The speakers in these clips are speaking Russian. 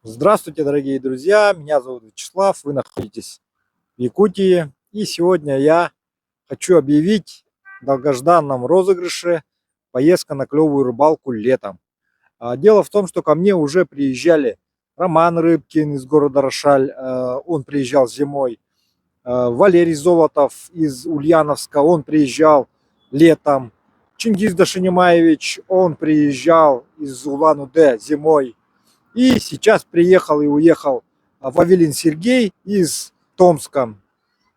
Здравствуйте, дорогие друзья! Меня зовут Вячеслав, вы находитесь в Якутии. И сегодня я хочу объявить о долгожданном розыгрыше поездка на клевую рыбалку летом. Дело в том, что ко мне уже приезжали Роман Рыбкин из города Рошаль, он приезжал зимой, Валерий Золотов из Ульяновска, он приезжал летом, Чингиз Дашинимаевич, он приезжал из Улан-Удэ зимой. И сейчас приехал и уехал Вавилин Сергей из Томска,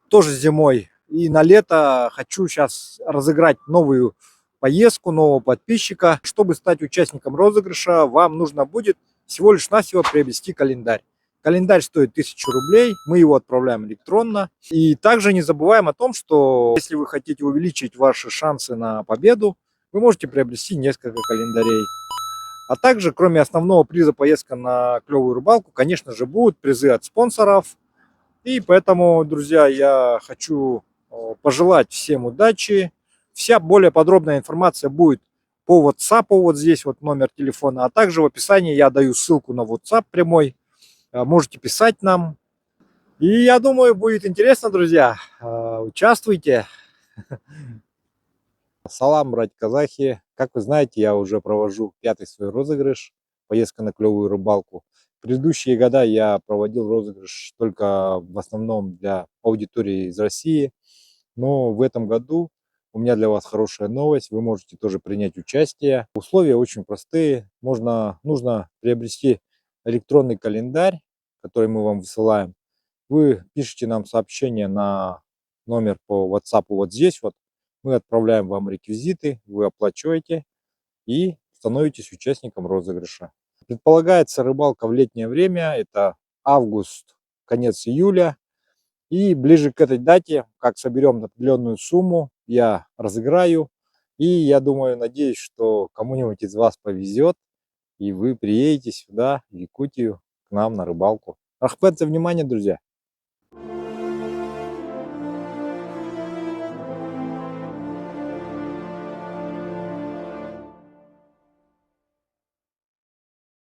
тоже зимой. И на лето хочу сейчас разыграть новую поездку, нового подписчика. Чтобы стать участником розыгрыша, вам нужно будет всего лишь навсего приобрести календарь. Календарь стоит 1000 рублей, мы его отправляем электронно. И также не забываем о том, что если вы хотите увеличить ваши шансы на победу, вы можете приобрести несколько календарей. А также, кроме основного приза поездка на клевую рыбалку, конечно же, будут призы от спонсоров. И поэтому, друзья, я хочу пожелать всем удачи. Вся более подробная информация будет по WhatsApp, вот здесь вот номер телефона. А также в описании я даю ссылку на WhatsApp прямой. Можете писать нам. И я думаю, будет интересно, друзья. Участвуйте. Салам, братья-казахи! Как вы знаете, я уже провожу 5-й свой розыгрыш поездка на клевую рыбалку. В предыдущие года я проводил розыгрыш только в основном для аудитории из России. Но в этом году у меня для вас хорошая новость. Вы можете тоже принять участие. Условия очень простые. Нужно приобрести электронный календарь, который мы вам высылаем. Вы пишите нам сообщение на номер по WhatsApp вот здесь вот. Мы отправляем вам реквизиты, вы оплачиваете и становитесь участником розыгрыша. Предполагается рыбалка в летнее время, это август, конец июля. И ближе к этой дате, как соберем определенную сумму, я разыграю. И я думаю, надеюсь, что кому-нибудь из вас повезет, и вы приедете сюда, в Якутию, к нам на рыбалку. Ахпет за внимание, друзья!